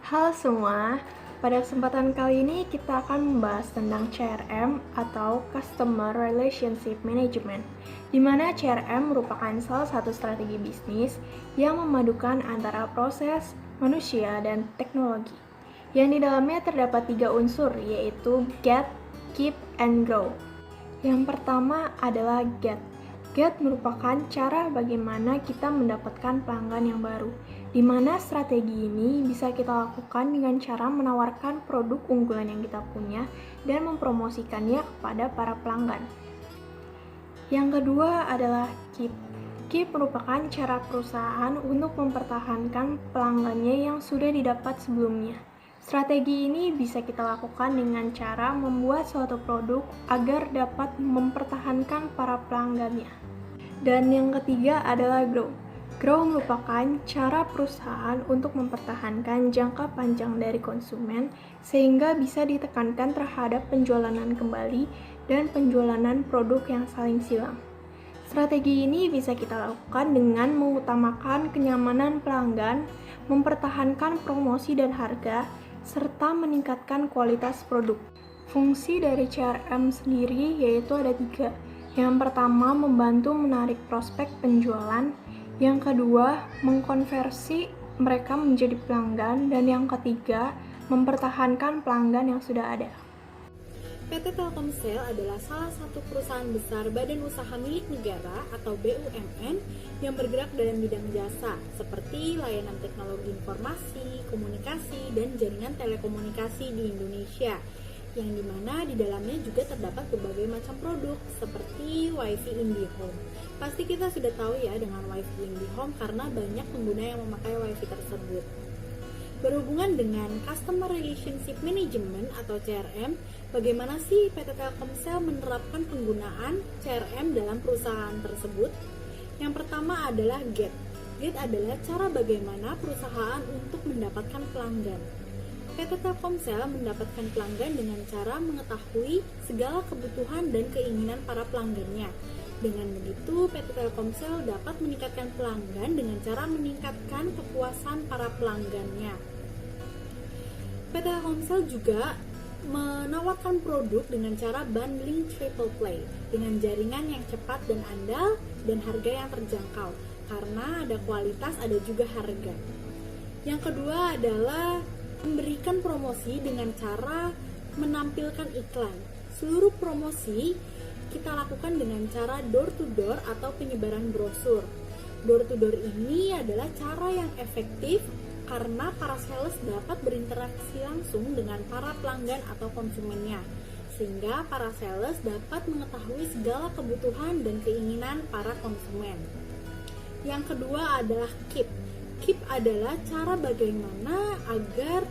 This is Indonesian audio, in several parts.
Halo semua, pada kesempatan kali ini kita akan membahas tentang CRM atau Customer Relationship Management, di mana CRM merupakan salah satu strategi bisnis yang memadukan antara proses, manusia, dan teknologi. Yang di dalamnya terdapat 3 unsur, yaitu Get, Keep, and Grow. Yang pertama adalah Get. Get merupakan cara bagaimana kita mendapatkan pelanggan yang baru, di mana strategi ini bisa kita lakukan dengan cara menawarkan produk unggulan yang kita punya dan mempromosikannya kepada para pelanggan. Yang kedua adalah Keep. Keep merupakan cara perusahaan untuk mempertahankan pelanggannya yang sudah didapat sebelumnya. Strategi ini bisa kita lakukan dengan cara membuat suatu produk agar dapat mempertahankan para pelanggannya. Dan yang ketiga adalah Grow. Grow merupakan cara perusahaan untuk mempertahankan jangka panjang dari konsumen sehingga bisa ditekankan terhadap penjualan kembali dan penjualan produk yang saling silang. Strategi ini bisa kita lakukan dengan mengutamakan kenyamanan pelanggan, mempertahankan promosi dan harga, serta meningkatkan kualitas produk. Fungsi dari CRM sendiri yaitu ada 3. Yang pertama, membantu menarik prospek penjualan. Yang kedua, mengkonversi mereka menjadi pelanggan. Dan yang ketiga, mempertahankan pelanggan yang sudah ada. PT Telkomsel adalah salah satu perusahaan besar badan usaha milik negara atau BUMN yang bergerak dalam bidang jasa seperti layanan teknologi informasi, komunikasi, dan jaringan telekomunikasi di Indonesia, yang dimana di dalamnya juga terdapat berbagai macam produk seperti WiFi IndiHome. Pasti kita sudah tahu ya dengan WiFi IndiHome karena banyak pengguna yang memakai WiFi tersebut. Berhubungan dengan Customer Relationship Management atau CRM, bagaimana sih PT Telkomsel menerapkan penggunaan CRM dalam perusahaan tersebut? Yang pertama adalah Get. Get adalah cara bagaimana perusahaan untuk mendapatkan pelanggan. PT Telkomsel mendapatkan pelanggan dengan cara mengetahui segala kebutuhan dan keinginan para pelanggannya. Dengan begitu, PT Telkomsel dapat meningkatkan pelanggan dengan cara meningkatkan kepuasan para pelanggannya. PT Telkomsel juga menawarkan produk dengan cara bundling triple play dengan jaringan yang cepat dan andal dan harga yang terjangkau karena ada kualitas, ada juga harga. Yang kedua adalah memberikan promosi dengan cara menampilkan iklan. Seluruh promosi kita lakukan dengan cara door to door atau penyebaran brosur. Door to door ini adalah cara yang efektif karena para sales dapat berinteraksi langsung dengan para pelanggan atau konsumennya, sehingga para sales dapat mengetahui segala kebutuhan dan keinginan para konsumen. Yang kedua adalah Keep. Keep adalah cara bagaimana agar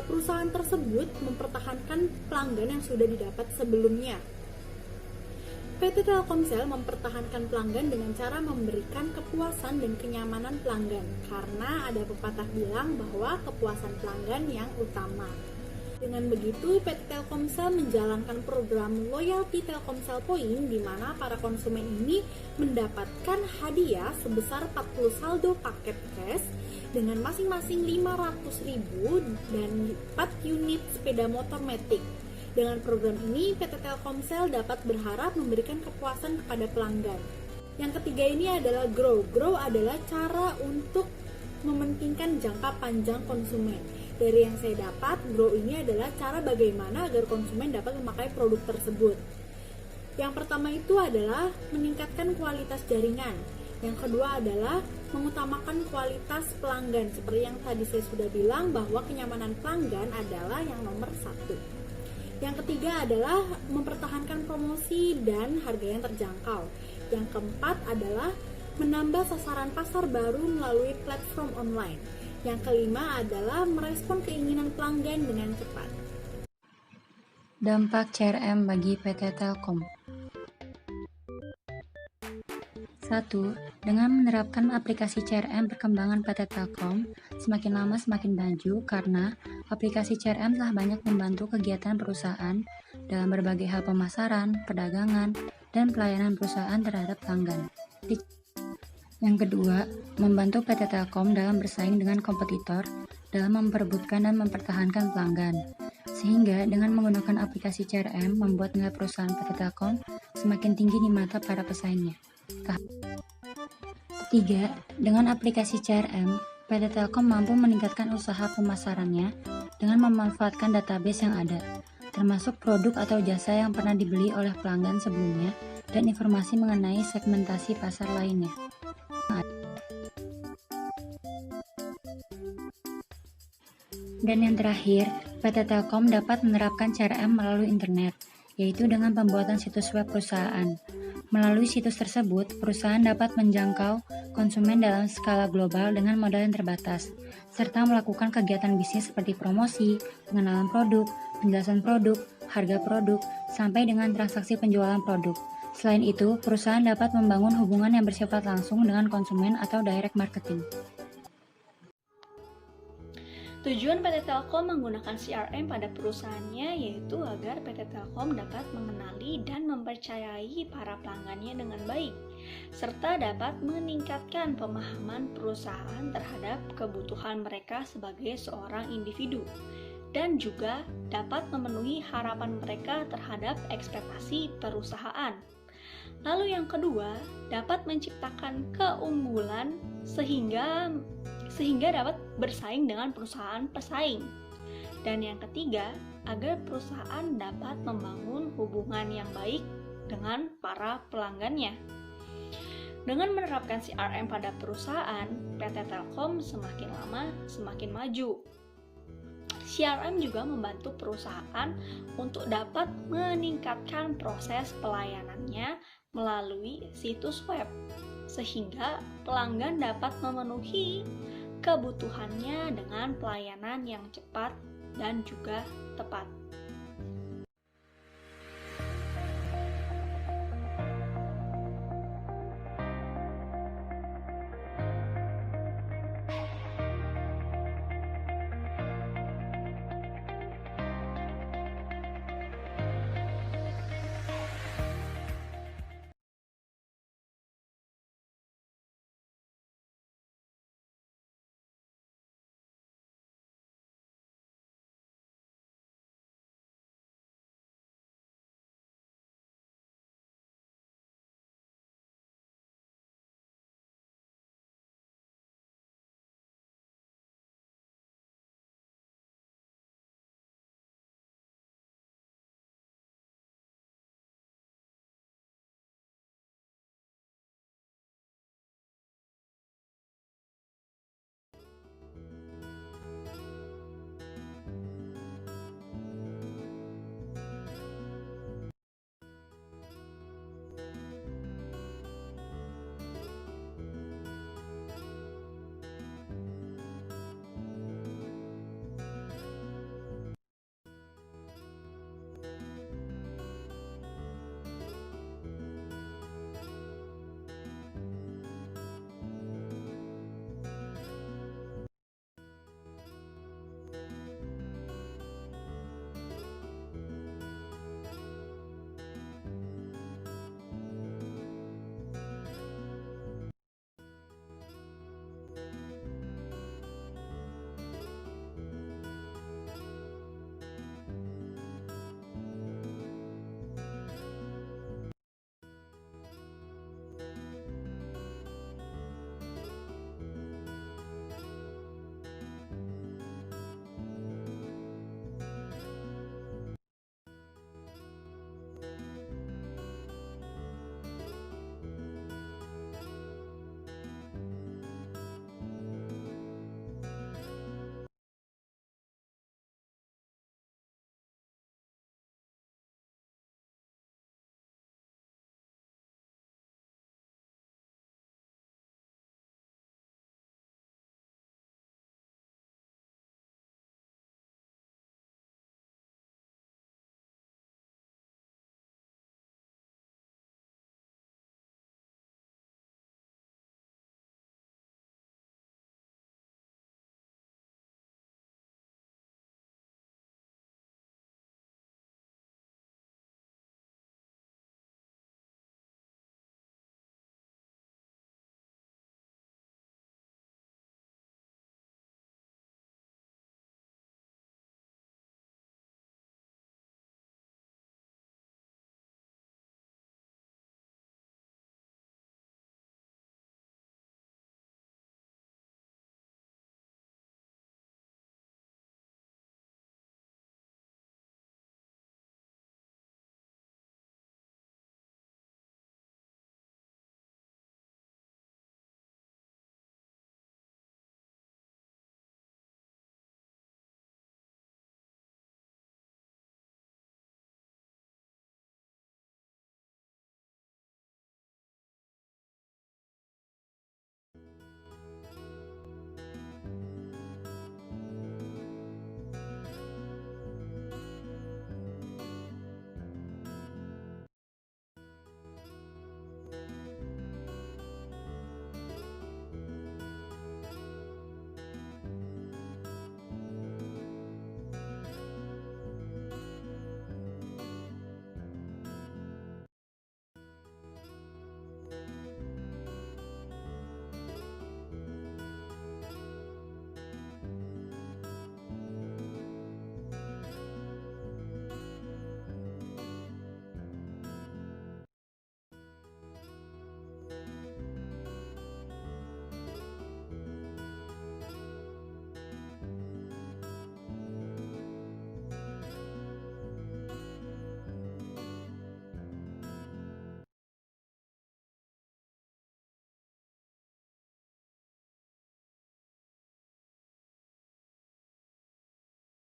perusahaan tersebut mempertahankan pelanggan yang sudah didapat sebelumnya. PT Telkomsel mempertahankan pelanggan dengan cara memberikan kepuasan dan kenyamanan pelanggan karena ada pepatah bilang bahwa kepuasan pelanggan yang utama. Dengan begitu, PT Telkomsel menjalankan program Loyalty Telkomsel Point di mana para konsumen ini mendapatkan hadiah sebesar 40 saldo paket cash dengan masing-masing 500.000 dan 4 unit sepeda motor Matic. Dengan program ini, PT Telkomsel dapat berharap memberikan kepuasan kepada pelanggan. Yang ketiga ini adalah Grow. Grow adalah cara untuk mementingkan jangka panjang konsumen. Dari yang saya dapat, Grow ini adalah cara bagaimana agar konsumen dapat memakai produk tersebut. Yang pertama itu adalah meningkatkan kualitas jaringan. Yang kedua adalah mengutamakan kualitas pelanggan. Seperti yang tadi saya sudah bilang bahwa kenyamanan pelanggan adalah yang nomor 1. Yang ketiga adalah mempertahankan promosi dan harga yang terjangkau. Yang keempat adalah menambah sasaran pasar baru melalui platform online. Yang kelima adalah merespon keinginan pelanggan dengan cepat. Dampak CRM bagi PT Telkom. 1. Dengan menerapkan aplikasi CRM, perkembangan PT Telkom semakin lama semakin maju karena aplikasi CRM telah banyak membantu kegiatan perusahaan dalam berbagai hal pemasaran, perdagangan, dan pelayanan perusahaan terhadap pelanggan. Yang kedua, membantu PT Telkom dalam bersaing dengan kompetitor dalam memperebutkan dan mempertahankan pelanggan. Sehingga dengan menggunakan aplikasi CRM membuat nilai perusahaan PT Telkom semakin tinggi di mata para pesaingnya. Ketiga, dengan aplikasi CRM, PT Telkom mampu meningkatkan usaha pemasarannya dengan memanfaatkan database yang ada, termasuk produk atau jasa yang pernah dibeli oleh pelanggan sebelumnya dan informasi mengenai segmentasi pasar lainnya. Dan yang terakhir, PT Telkom dapat menerapkan CRM melalui internet, yaitu dengan pembuatan situs web perusahaan. Melalui situs tersebut, perusahaan dapat menjangkau konsumen dalam skala global dengan modal yang terbatas, serta melakukan kegiatan bisnis seperti promosi, pengenalan produk, penjelasan produk, harga produk, sampai dengan transaksi penjualan produk. Selain itu, perusahaan dapat membangun hubungan yang bersifat langsung dengan konsumen atau direct marketing. Tujuan PT Telkom menggunakan CRM pada perusahaannya yaitu agar PT Telkom dapat mengenali dan mempercayai para pelanggannya dengan baik, serta dapat meningkatkan pemahaman perusahaan terhadap kebutuhan mereka sebagai seorang individu, dan juga dapat memenuhi harapan mereka terhadap ekspektasi perusahaan. Lalu yang kedua, dapat menciptakan keunggulan sehingga dapat bersaing dengan perusahaan pesaing. Dan yang ketiga, agar perusahaan dapat membangun hubungan yang baik dengan para pelanggannya. Dengan menerapkan CRM pada perusahaan, PT Telkom semakin lama semakin maju. CRM juga membantu perusahaan untuk dapat meningkatkan proses pelayanannya melalui situs web, sehingga pelanggan dapat memenuhi kebutuhannya dengan pelayanan yang cepat dan juga tepat.